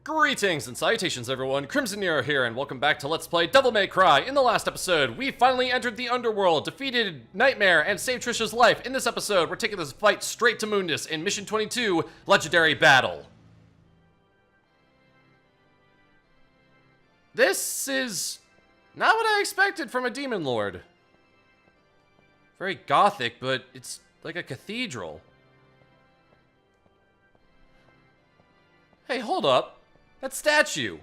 Greetings and salutations everyone, CrimsonNero here, and welcome back to Let's Play Devil May Cry. In the last episode, we finally entered the underworld, defeated Nightmare, and saved Trisha's life. In this episode, we're taking this fight straight to Mundus in Mission 22, Legendary Battle. This is not what I expected from a Demon Lord. Very gothic, but it's like a cathedral. Hey, hold up. That statue.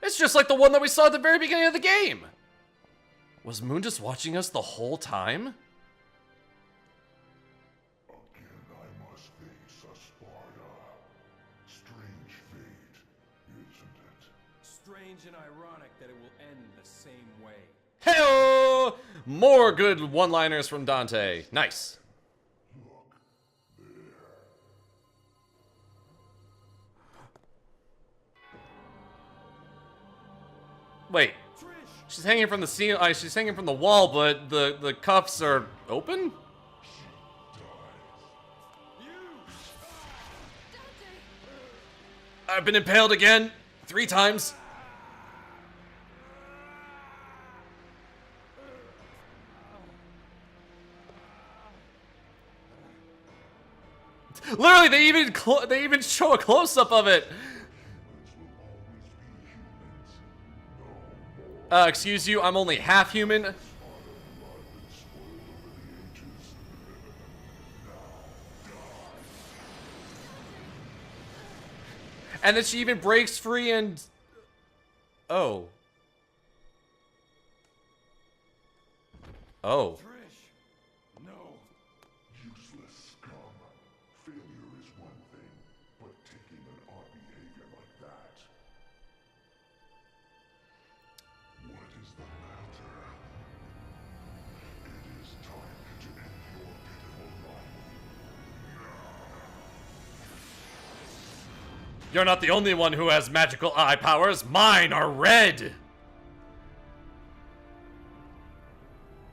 It's just like the one that we saw at the very beginning of the game. Was Mundus watching us the whole time? Again, I must face a Sparta. Strange fate, isn't it? Strange and ironic that it will end the same way. Hey-o! More good one-liners from Dante. Nice. Look, there. Wait, she's hanging from the ceiling. She's hanging from the wall, but the cuffs are open. I've been impaled again, 3 times. Literally, they even show a close-up of it. Excuse you, I'm only half human. And then she even breaks free and... Oh. Oh. Trish, no. Useless scum. Failure is one thing, but taking an odd behavior like that. What is the matter? It is time to end your pitiful life. You're not the only one who has magical eye powers. Mine are red.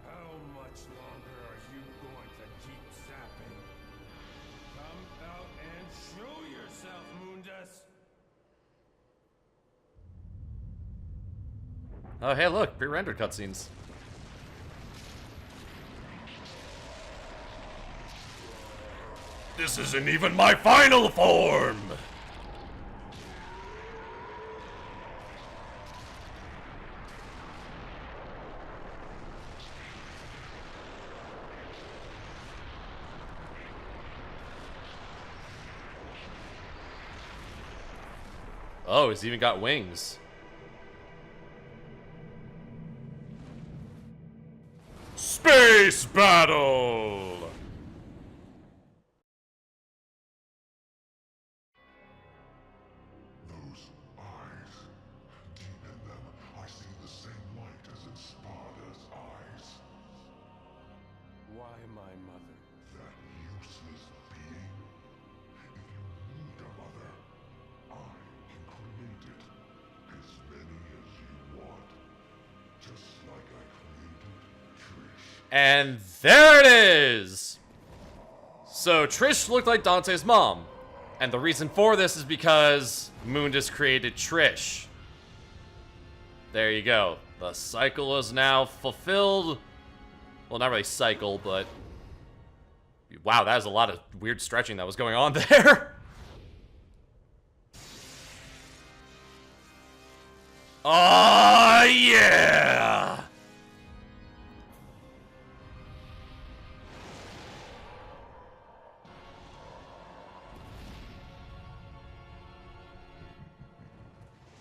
How much longer are you going to keep zapping? Come out and show yourself, Mundus! Oh, hey, look, pre-rendered cutscenes. This isn't even my final form. Oh, he's even got wings. Space battle! Those eyes. Deep in them, I see the same light as in Sparta's eyes. Why my mother? That useless being. If you need a mother, I can create it. As many as you want. Just like I created Trish. And there it is! So Trish looked like Dante's mom. And the reason for this is because Mundus created Trish. There you go. The cycle is now fulfilled. Well, not really cycle, but... Wow, that is a lot of weird stretching that was going on there. Oh, yeah!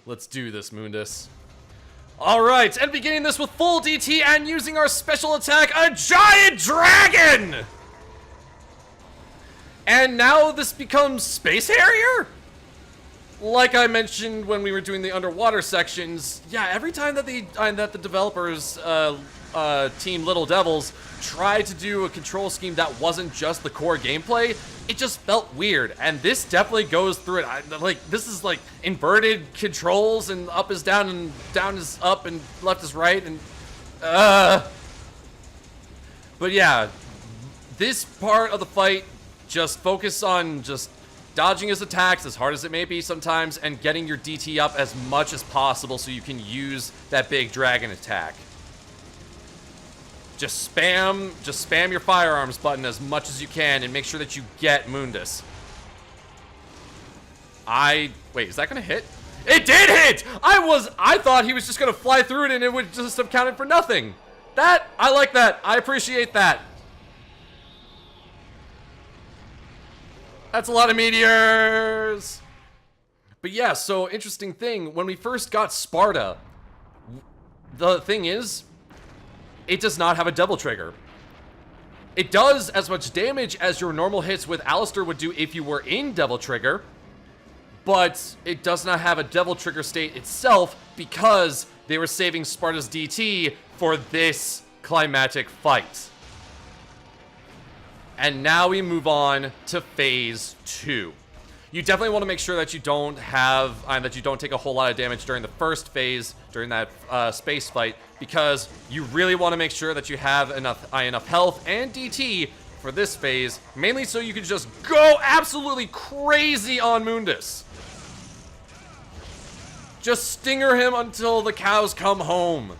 Let's do this, Mundus. Alright, and beginning this with full DT and using our special attack, a giant dragon! And now this becomes Space Harrier? Like I mentioned when we were doing the underwater sections, yeah, every time that the developers, Team Little Devils, tried to do a control scheme that wasn't just the core gameplay, it just felt weird, and this definitely goes through it. This is like inverted controls, and up is down, and down is up, and left is right, and but yeah, this part of the fight, just focus on just dodging his attacks, as hard as it may be sometimes, and getting your DT up as much as possible so you can use that big dragon attack. Just spam your firearms button as much as you can and make sure that you get Mundus. Wait, is that gonna hit? It did hit! I thought he was just gonna fly through it and it would just have counted for nothing. I like that. I appreciate that. That's a lot of meteors. But yeah, so interesting thing. When we first got Sparta, the thing is, it does not have a double trigger. It does as much damage as your normal hits with Alistair would do if you were in double trigger, but it does not have a double trigger state itself because they were saving Sparta's DT for this climatic fight. And now we move on to phase 2. You definitely want to make sure that you don't take a whole lot of damage during the first phase, during that space fight, because you really want to make sure that you have enough health and DT for this phase, mainly so you can just go absolutely crazy on Mundus. Just stinger him until the cows come home.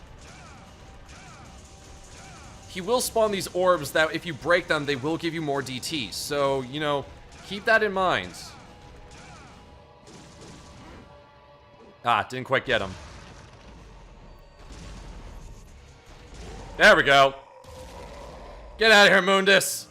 He will spawn these orbs that if you break them, they will give you more DT. So, you know, keep that in mind. Ah, didn't quite get him. There we go. Get out of here, Mundus.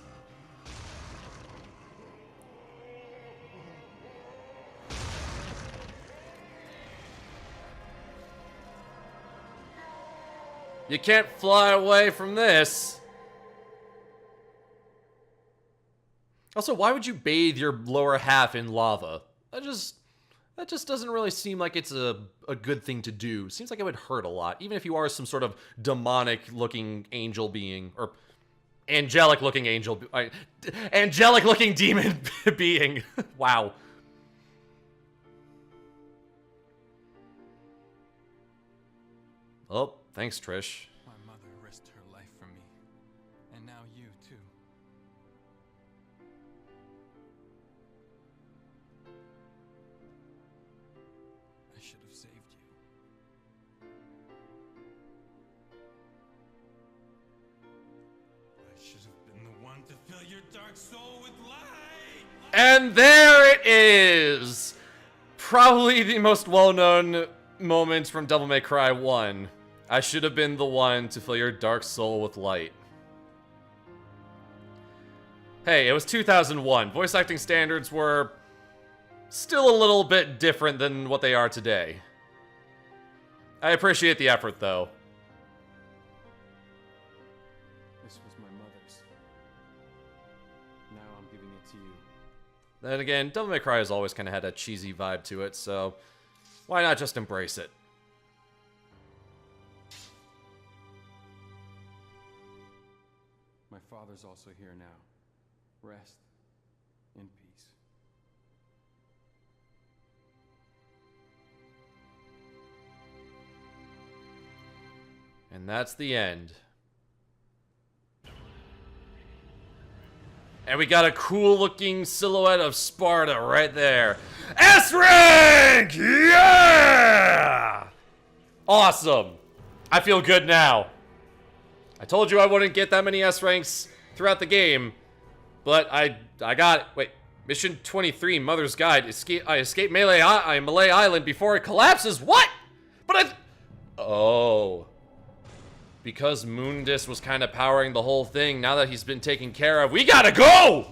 You can't fly away from this. Also, why would you bathe your lower half in lava? That just doesn't really seem like it's a good thing to do. Seems like it would hurt a lot, even if you are some sort of demonic-looking angel being, or angelic-looking angel, angelic-looking demon being. Wow. Oh, thanks, Trish. My mother risked her life for me, and now you too. I should have saved you. I should have been the one to fill your dark soul with light. And there it is! Probably the most well-known moment from Devil May Cry 1. I should have been the one to fill your dark soul with light. Hey, it was 2001. Voice acting standards were still a little bit different than what they are today. I appreciate the effort, though. This was my mother's. Now I'm giving it to you. Then again, Devil May Cry has always kind of had a cheesy vibe to it, so why not just embrace it? My father's also here now. Rest in peace. And that's the end. And we got a cool looking silhouette of Sparta right there. S-Rank! Yeah! Awesome. I feel good now. I told you I wouldn't get that many S-Ranks throughout the game, but I got it. Wait, Mission 23, Mother's Guide. I escaped Malay Island before it collapses. What? But oh. Because Mundus was kind of powering the whole thing, now that he's been taken care of, we gotta go!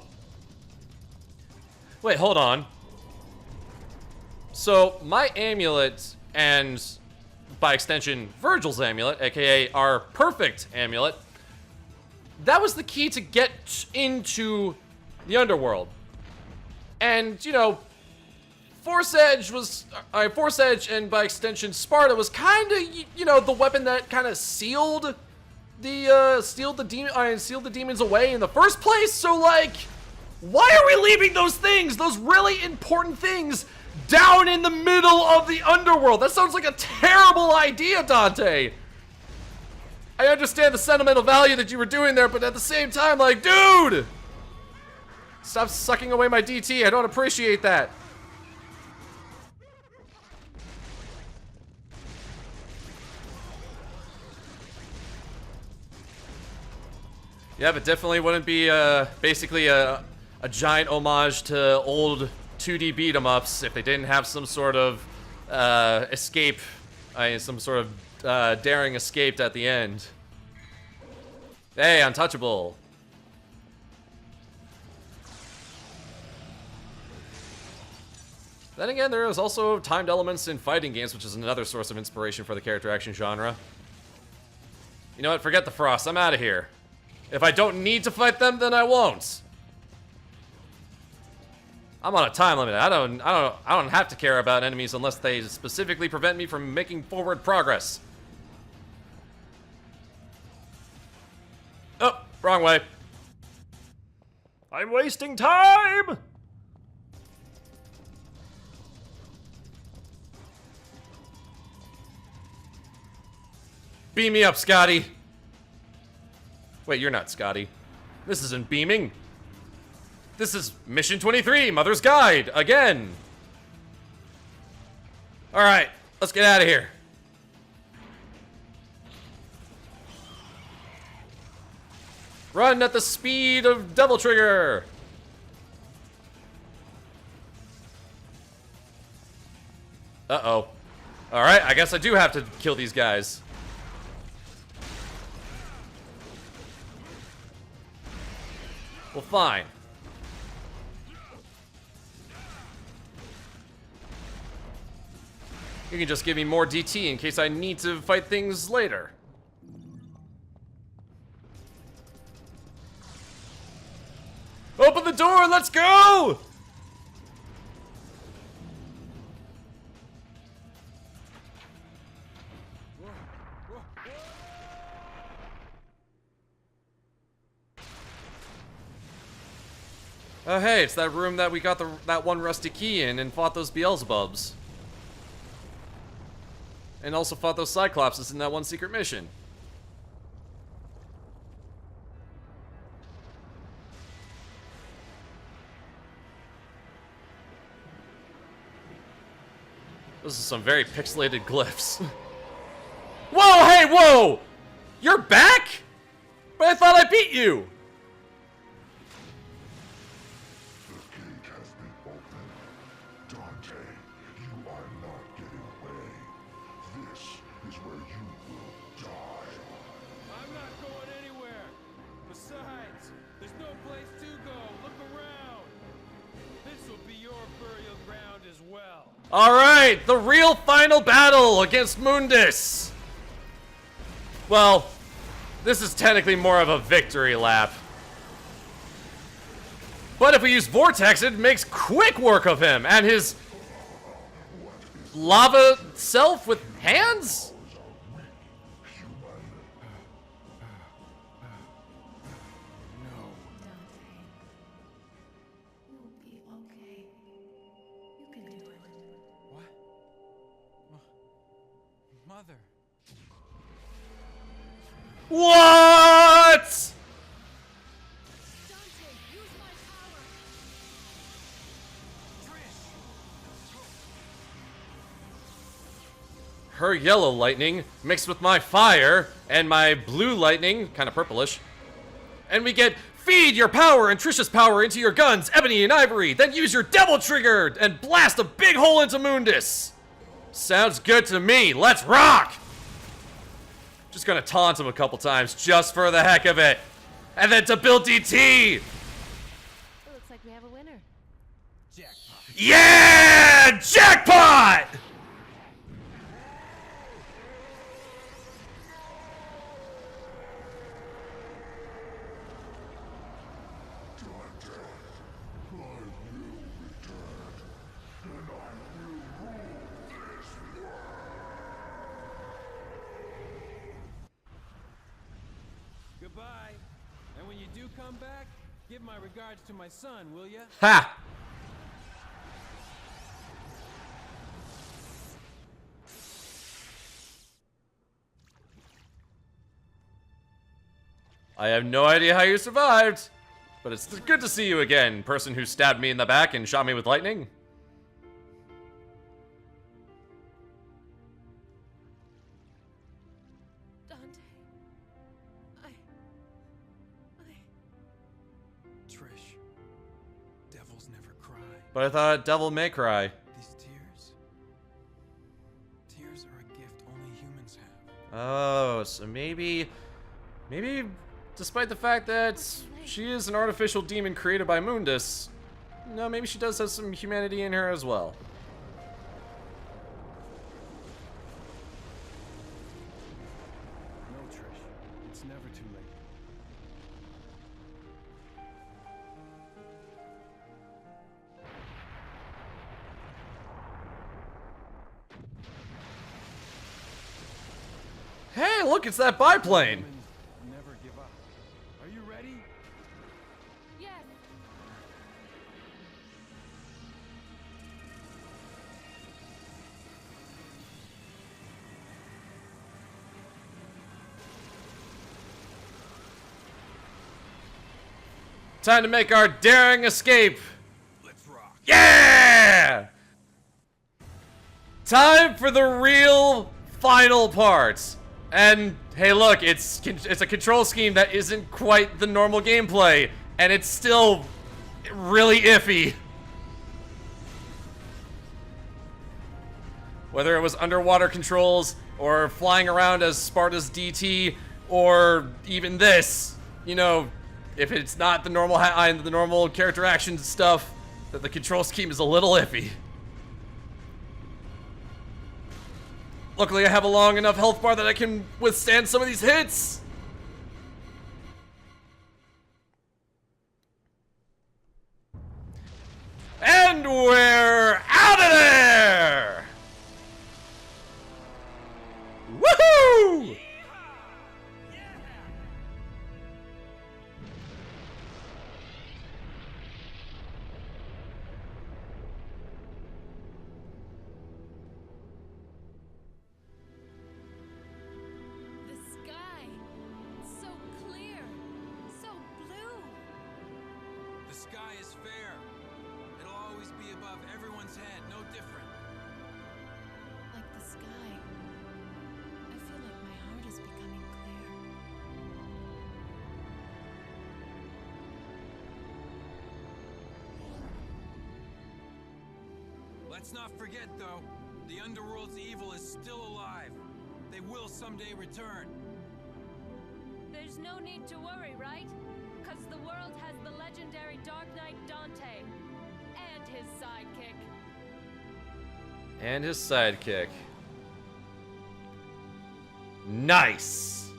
Wait, hold on. So, my amulet, and by extension, Virgil's amulet, aka our perfect amulet, that was the key to get into the underworld. And, you know, Force Edge and by extension Sparta was kind of, you know, the weapon that kind of sealed the demons away in the first place. So like, why are we leaving those things, those really important things, down in the middle of the underworld? That sounds like a terrible idea, Dante. I understand the sentimental value that you were doing there, but at the same time, like, dude, Stop sucking away my DT. I don't appreciate that. Yeah, but definitely wouldn't be basically a giant homage to old 2D beat 'em ups if they didn't have some sort of escape, some sort of daring escape at the end. Hey, untouchable. Then again, there is also timed elements in fighting games, which is another source of inspiration for the character action genre. You know what? Forget the frost. I'm out of here. If I don't need to fight them, then I won't. I'm on a time limit. I don't have to care about enemies unless they specifically prevent me from making forward progress. Oh, wrong way. I'm wasting time! Beam me up, Scotty. Wait, you're not Scotty. This isn't beaming. This is Mission 23, Mother's Guide, again. Alright, let's get out of here. Run at the speed of Devil Trigger. Uh-oh. Alright, I guess I do have to kill these guys. Well, fine. You can just give me more DT in case I need to fight things later. Open the door, let's go! Oh hey, it's that room that we got that one rusty key in and fought those Beelzebubs. And also fought those Cyclopses in that one secret mission. Those are some very pixelated glyphs. Whoa, hey, whoa! You're back? But I thought I beat you! The gate has been opened. Dante, you are not getting away. This is where you will die. I'm not going anywhere. Besides, there's no place to go. Look around. This will be your burial ground as well. Alright, the real final battle against Mundus! Well, this is technically more of a victory lap. But if we use Vortex, it makes quick work of him and his lava self with hands? You'll be okay. You can do it. What? Mother. What? Dante, use my power. Her yellow lightning mixed with my fire and my blue lightning, kind of purplish. And we get feed your power and Trisha's power into your guns, Ebony and Ivory. Then use your Devil Trigger and blast a big hole into Mundus. Sounds good to me. Let's rock! Just gonna taunt him a couple times just for the heck of it. And then to build DT. It looks like we have a winner. Jackpot. Yeah! Jackpot! Dante, I will return, and I will rule this world. Goodbye. And when you do come back, give my regards to my son, will ya? Ha! I have no idea how you survived. But it's good to see you again, person who stabbed me in the back and shot me with lightning. Dante. Trish, devils never cry. But I thought Devil May Cry. These tears are a gift only humans have. Oh, so maybe, despite the fact that she is an artificial demon created by Mundus, no, maybe she does have some humanity in her as well. No, Trish, it's never too late. Hey, look, it's that biplane. Humans never give up. Are you ready? Yes. Time to make our daring escape. Let's rock. Yeah! Time for the real final part. And hey, look, it's a control scheme that isn't quite the normal gameplay, and it's still really iffy. Whether it was underwater controls, or flying around as Sparta's DT, or even this, you know, if it's not the normal character action stuff, that the control scheme is a little iffy. Luckily, I have a long enough health bar that I can withstand some of these hits. And we're out of there! Woohoo! The sky. So clear. So blue. The sky is fair. It'll always be above everyone's head, no different. Like the sky. I feel like my heart is becoming clear. Let's not forget, though, the Underworld's evil is still alive. They will someday return. There's no need to worry, right? Because the world has the legendary Dark Knight Dante. And his sidekick. And his sidekick. Nice!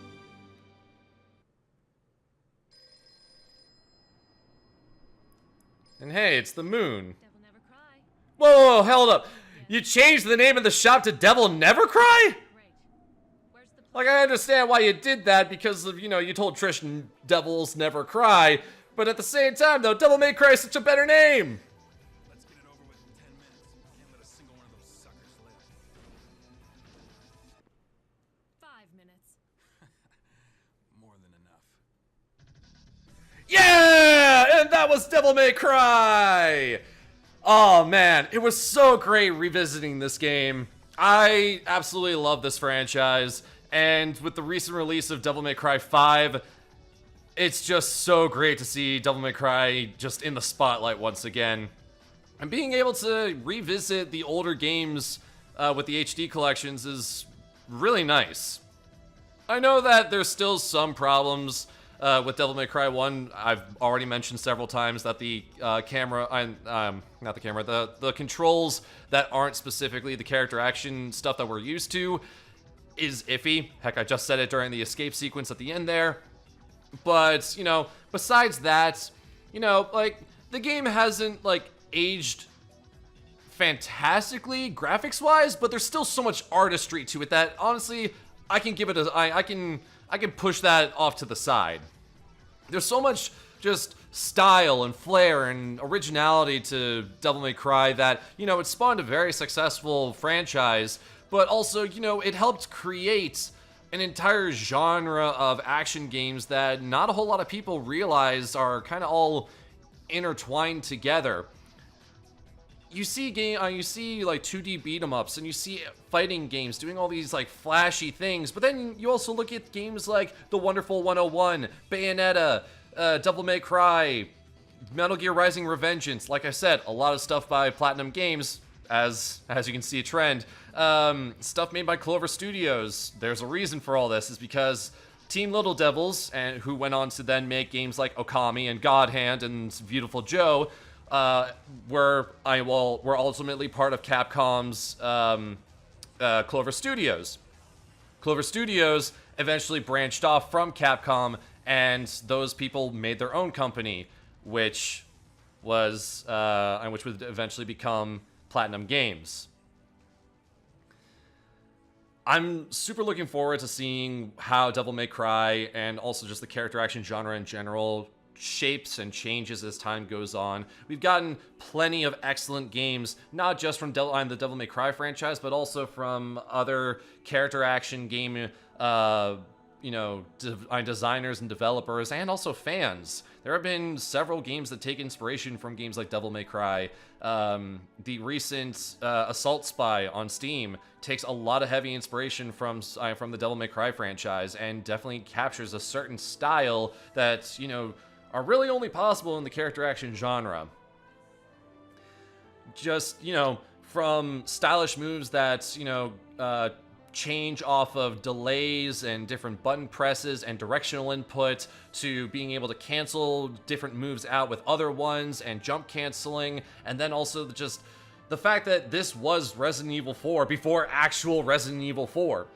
And hey, it's the moon. Devil never cry. Whoa, hold up. You changed the name of the shop to Devil Never Cry? Great. Where's the Like, I understand why you did that because of, you know, you told Trish Devils Never Cry. But at the same time, though, Devil May Cry is such a better name. Let's get it over with in 10 minutes. Can't let a single one of those suckers live. 5 minutes? More than enough. Yeah! And that was Devil May Cry! Oh, man. It was so great revisiting this game. I absolutely love this franchise. And with the recent release of Devil May Cry 5, it's just so great to see Devil May Cry just in the spotlight once again. And being able to revisit the older games with the HD collections is really nice. I know that there's still some problems with Devil May Cry 1. I've already mentioned several times that the the controls that aren't specifically the character action stuff that we're used to is iffy. Heck, I just said it during the escape sequence at the end there. But, you know, besides that, you know, like, the game hasn't, like, aged fantastically graphics-wise, but there's still so much artistry to it that, honestly, I can give it a, I can push that off to the side. There's so much just style and flair and originality to Devil May Cry that, you know, it spawned a very successful franchise, but also, you know, it helped create an entire genre of action games that not a whole lot of people realize are kind of all intertwined together. You see like 2D beat 'em ups, and you see fighting games doing all these like flashy things, but then you also look at games like The Wonderful 101, Bayonetta, Devil May Cry, Metal Gear Rising: Revengeance. Like I said, a lot of stuff by Platinum Games, as you can see a trend. Stuff made by Clover Studios. There's a reason for all this, is because Team Little Devils, and who went on to then make games like Okami and God Hand and Beautiful Joe, were ultimately part of Capcom's Clover Studios. Clover Studios eventually branched off from Capcom, and those people made their own company, which would eventually become Platinum Games. I'm super looking forward to seeing how Devil May Cry, and also just the character action genre in general, shapes and changes as time goes on. We've gotten plenty of excellent games, not just from the Devil May Cry franchise, but also from other character action game, designers and developers, and also fans. There have been several games that take inspiration from games like Devil May Cry. The recent Assault Spy on Steam takes a lot of heavy inspiration from the Devil May Cry franchise, and definitely captures a certain style that, are really only possible in the character action genre. Just, from stylish moves that, change off of delays and different button presses and directional input, to being able to cancel different moves out with other ones and jump canceling, and then also just the fact that this was Resident Evil 4 before actual Resident Evil 4.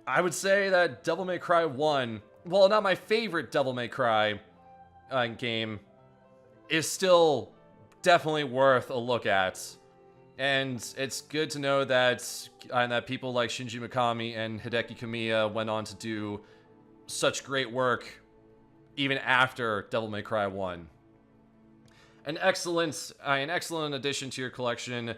I would say that Devil May Cry 1, while not my favorite Devil May Cry game, is still definitely worth a look at. And it's good to know that people like Shinji Mikami and Hideki Kamiya went on to do such great work even after Devil May Cry 1. An excellent addition to your collection.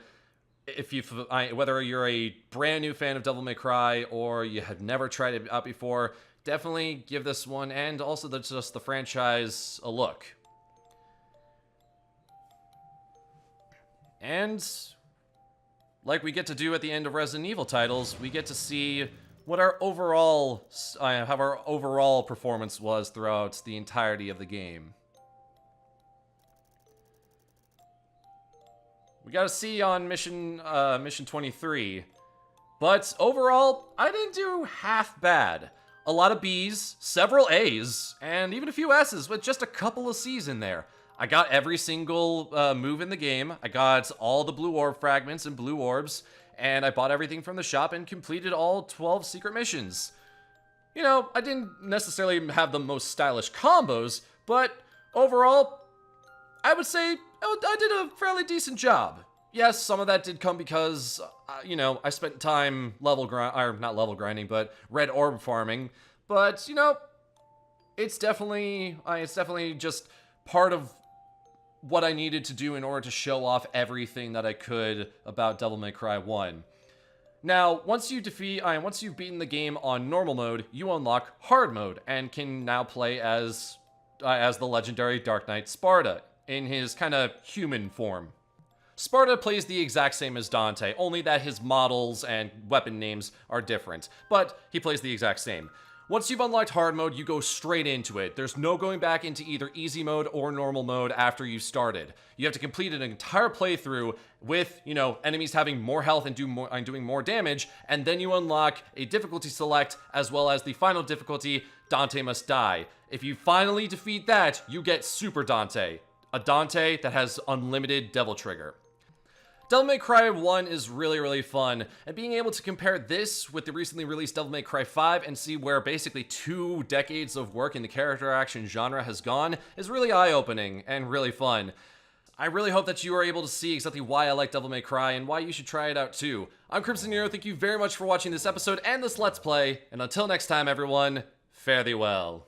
Whether you're a brand new fan of Devil May Cry or you had never tried it out before, definitely give this one and also just the franchise a look. And like we get to do at the end of Resident Evil titles, we get to see what how our overall performance was throughout the entirety of the game. We got to see on mission 23, but overall, I didn't do half bad. A lot of B's, several A's, and even a few S's with just a couple of C's in there. I got every single move in the game. I got all the blue orb fragments and blue orbs, and I bought everything from the shop and completed all 12 secret missions. I didn't necessarily have the most stylish combos, but overall, I would say I did a fairly decent job. Yes, some of that did come because, I spent time not level grinding, but red orb farming. But, it's definitely just part of what I needed to do in order to show off everything that I could about Devil May Cry 1. Now, once you've beaten the game on normal mode, you unlock hard mode and can now play as the legendary Dark Knight Sparta in his kind of human form. Sparta plays the exact same as Dante, only that his models and weapon names are different, but he plays the exact same. Once you've unlocked hard mode, you go straight into it. There's no going back into either easy mode or normal mode after you started. You have to complete an entire playthrough with, enemies having more health and doing more damage, and then you unlock a difficulty select as well as the final difficulty, Dante Must Die. If you finally defeat that, you get Super Dante, a Dante that has unlimited Devil Trigger. Devil May Cry 1 is really, really fun, and being able to compare this with the recently released Devil May Cry 5 and see where basically 2 decades of work in the character action genre has gone is really eye-opening and really fun. I really hope that you are able to see exactly why I like Devil May Cry and why you should try it out too. I'm CrimsonNero, thank you very much for watching this episode and this Let's Play, and until next time everyone, fare thee well.